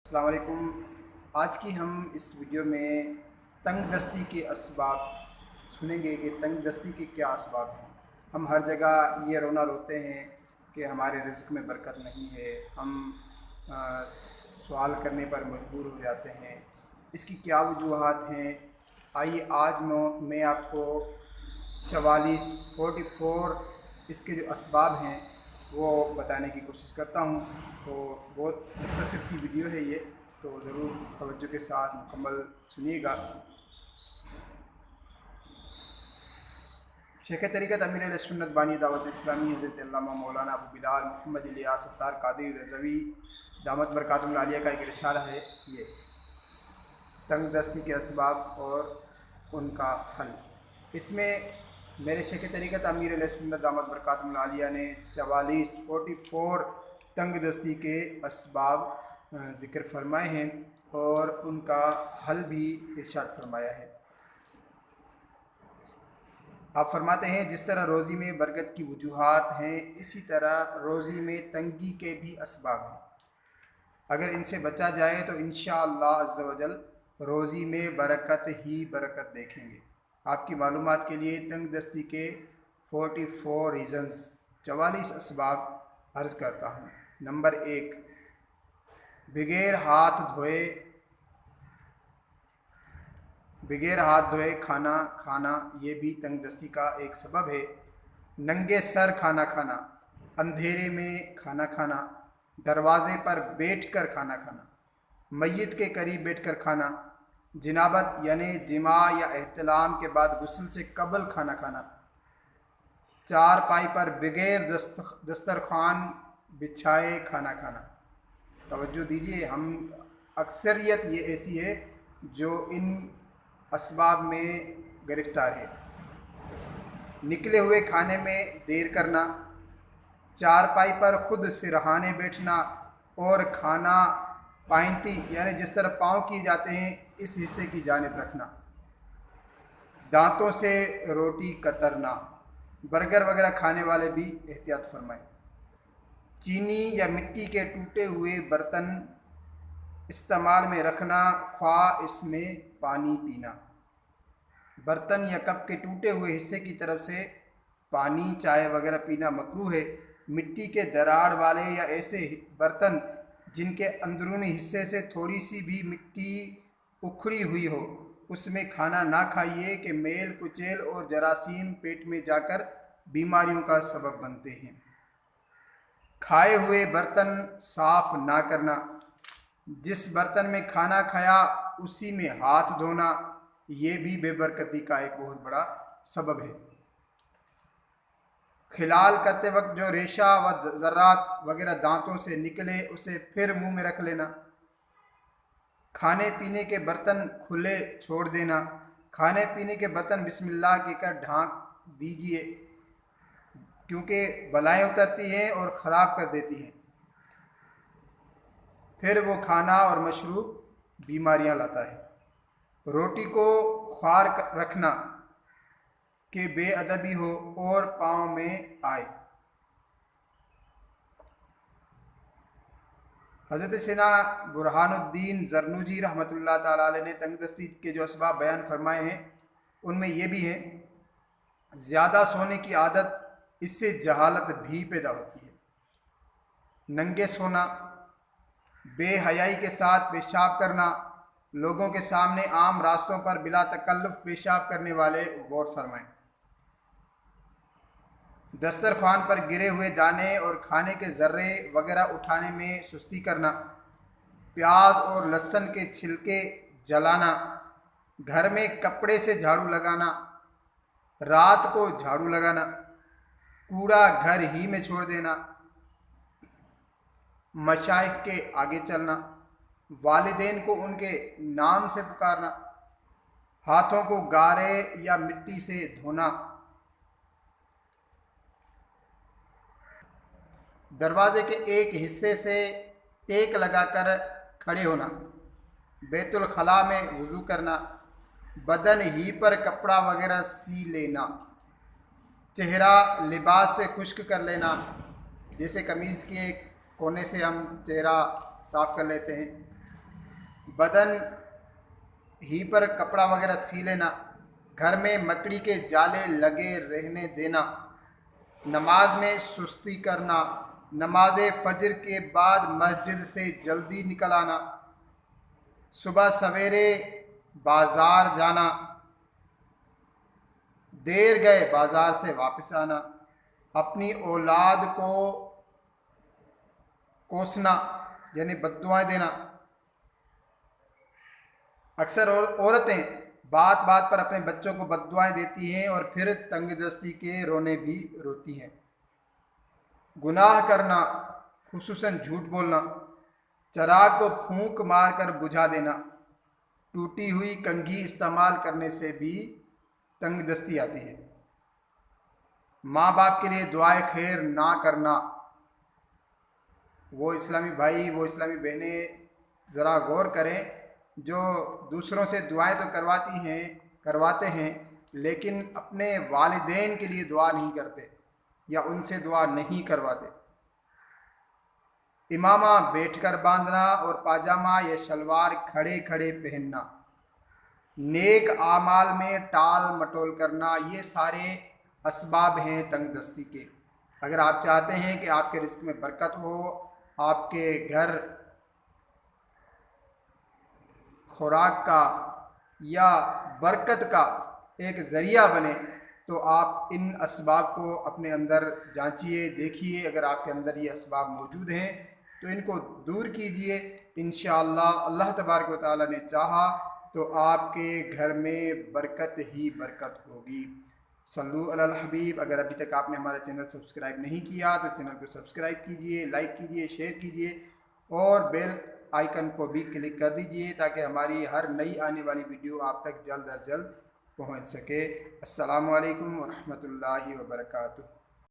السلام علیکم۔ آج کی ہم اس ویڈیو میں تنگ دستی کے اسباب سنیں گے کہ تنگ دستی کے کیا اسباب ہیں۔ ہم ہر جگہ یہ رونا روتے ہیں کہ ہمارے رزق میں برکت نہیں ہے، ہم سوال کرنے پر مجبور ہو جاتے ہیں۔ اس کی کیا وجوہات ہیں؟ آئیے آج میں آپ کو 44 اس کے جو اسباب ہیں وہ بتانے کی کوشش کرتا ہوں۔ تو بہت مختصر سی ویڈیو ہے یہ، تو ضرور توجہ کے ساتھ مکمل سنیے گا۔ شیخ طریقت امیر اہل سنت بانی دعوت اسلامی حضرت علامہ مولانا ابو بلال محمد الیاس ستار قادری رضوی دامت برکاتہم العالیہ کا ایک رسالہ ہے، یہ تنگ دستی کے اسباب اور ان کا حل۔ اس میں میرے شیخ طریقت امیر اہل سنت دامت برکاتہم العالیہ نے 44 تنگ دستی کے اسباب ذکر فرمائے ہیں اور ان کا حل بھی ارشاد فرمایا ہے۔ آپ فرماتے ہیں جس طرح روزی میں برکت کی وجوہات ہیں، اسی طرح روزی میں تنگی کے بھی اسباب ہیں۔ اگر ان سے بچا جائے تو انشاءاللہ عز و جل روزی میں برکت ہی برکت دیکھیں گے۔ آپ کی معلومات کے لیے تنگ دستی کے 44 اسباب عرض کرتا ہوں۔ نمبر 1، بغیر ہاتھ دھوئے کھانا کھانا، یہ بھی تنگ دستی کا ایک سبب ہے۔ ننگے سر کھانا کھانا، اندھیرے میں کھانا کھانا، دروازے پر بیٹھ کر کھانا کھانا، میت کے قریب بیٹھ کر کھانا، جنابت یعنی جماع یا احتلام کے بعد غسل سے قبل کھانا کھانا، چارپائی پر بغیر دسترخوان بچھائے کھانا کھانا۔ توجہ دیجیے، ہم اکثریت یہ ایسی ہے جو ان اسباب میں گرفتار ہے۔ نکلے ہوئے کھانے میں دیر کرنا، چارپائی پر خود سرہانے بیٹھنا اور کھانا پائنتی یعنی جس طرح پاؤں کیے جاتے ہیں اس حصے کی جانب رکھنا، دانتوں سے روٹی کترنا۔ برگر وغیرہ کھانے والے بھی احتیاط فرمائیں۔ چینی یا مٹی کے ٹوٹے ہوئے برتن استعمال میں رکھنا، خواہ اس میں پانی پینا۔ برتن یا کپ کے ٹوٹے ہوئے حصے کی طرف سے پانی، چائے وغیرہ پینا مکروہ ہے۔ مٹی کے دراڑ والے یا ایسے برتن جن کے اندرونی حصے سے تھوڑی سی بھی مٹی اکھڑی ہوئی ہو، اس میں کھانا نہ کھائیے کہ میل کچیل اور جراثیم پیٹ میں جا کر بیماریوں کا سبب بنتے ہیں۔ کھائے ہوئے برتن صاف نہ کرنا، جس برتن میں کھانا کھایا اسی میں ہاتھ دھونا، یہ بھی بے برکتی کا ایک بہت بڑا سبب ہے۔ خلال کرتے وقت جو ریشہ و ذرات وغیرہ دانتوں سے نکلے اسے پھر منہ میں رکھ لینا۔ کھانے پینے کے برتن کھلے چھوڑ دینا۔ کھانے پینے کے برتن بسم اللہ کہہ کر ڈھانک دیجیے، کیونکہ بلائیں اترتی ہیں اور خراب کر دیتی ہیں، پھر وہ کھانا اور مشروب بیماریاں لاتا ہے۔ روٹی کو خوار رکھنا کہ بے ادبی ہو اور پاؤں میں آئے۔ حضرت سینا برہان الدین زرنوجی رحمۃ اللہ تعالیٰ علیہ نے تنگ دستی کے جو اسباب بیان فرمائے ہیں ان میں یہ بھی ہیں: زیادہ سونے کی عادت، اس سے جہالت بھی پیدا ہوتی ہے۔ ننگے سونا، بے حیائی کے ساتھ پیشاب کرنا، لوگوں کے سامنے عام راستوں پر بلا تکلف پیشاب کرنے والے غور فرمائیں۔ دسترخوان پر گرے ہوئے دانے اور کھانے کے ذرے وغیرہ اٹھانے میں سستی کرنا، پیاز اور لہسن کے چھلکے جلانا، گھر میں کپڑے سے جھاڑو لگانا، رات کو جھاڑو لگانا، کوڑا گھر ہی میں چھوڑ دینا، مشائخ کے آگے چلنا، والدین کو ان کے نام سے پکارنا، ہاتھوں کو گارے یا مٹی سے دھونا، دروازے کے ایک حصے سے ٹیک لگا کر کھڑے ہونا، بیت الخلاء میں وضو کرنا، بدن ہی پر کپڑا وغیرہ سی لینا، چہرہ لباس سے خشک کر لینا، جیسے قمیض کے کونے سے ہم چہرہ صاف کر لیتے ہیں، بدن ہی پر کپڑا وغیرہ سی لینا، گھر میں مکڑی کے جالے لگے رہنے دینا، نماز میں سستی کرنا، نماز فجر کے بعد مسجد سے جلدی نکل آنا، صبح سویرے بازار جانا، دیر گئے بازار سے واپس آنا، اپنی اولاد کو کوسنا یعنی بد دعائیں دینا۔ اکثر عورتیں بات بات پر اپنے بچوں کو بد دعائیں دیتی ہیں اور پھر تنگ دستی کے رونے بھی روتی ہیں۔ گناہ کرنا، خصوصاً جھوٹ بولنا، چراغ کو پھونک مار کر بجھا دینا، ٹوٹی ہوئی کنگھی استعمال کرنے سے بھی تنگ دستی آتی ہے۔ ماں باپ کے لیے دعائے خیر نہ کرنا۔ وہ اسلامی بھائی، وہ اسلامی بہنیں ذرا غور کریں جو دوسروں سے دعائیں تو کرواتے ہیں لیکن اپنے والدین کے لیے دعا نہیں کرتے یا ان سے دعا نہیں کرواتے۔ امامہ بیٹھ کر باندھنا اور پاجامہ یا شلوار کھڑے کھڑے پہننا، نیک اعمال میں ٹال مٹول کرنا، یہ سارے اسباب ہیں تنگ دستی کے۔ اگر آپ چاہتے ہیں کہ آپ کے رزق میں برکت ہو، آپ کے گھر خوراک کا یا برکت کا ایک ذریعہ بنے، تو آپ ان اسباب کو اپنے اندر جانچیے، دیکھیے۔ اگر آپ کے اندر یہ اسباب موجود ہیں تو ان کو دور کیجیے۔ انشاءاللہ اللہ تبارک و تعالیٰ نے چاہا تو آپ کے گھر میں برکت ہی برکت ہوگی۔ صلو علی الحبیب۔ اگر ابھی تک آپ نے ہمارا چینل سبسکرائب نہیں کیا تو چینل کو سبسکرائب کیجیے، لائک کیجیے، شیئر کیجیے اور بیل آئیکن کو بھی کلک کر دیجیے تاکہ ہماری ہر نئی آنے والی ویڈیو آپ تک جلد از جلد پہنچ سکے۔ السلام علیکم ورحمۃ اللہ وبرکاتہ۔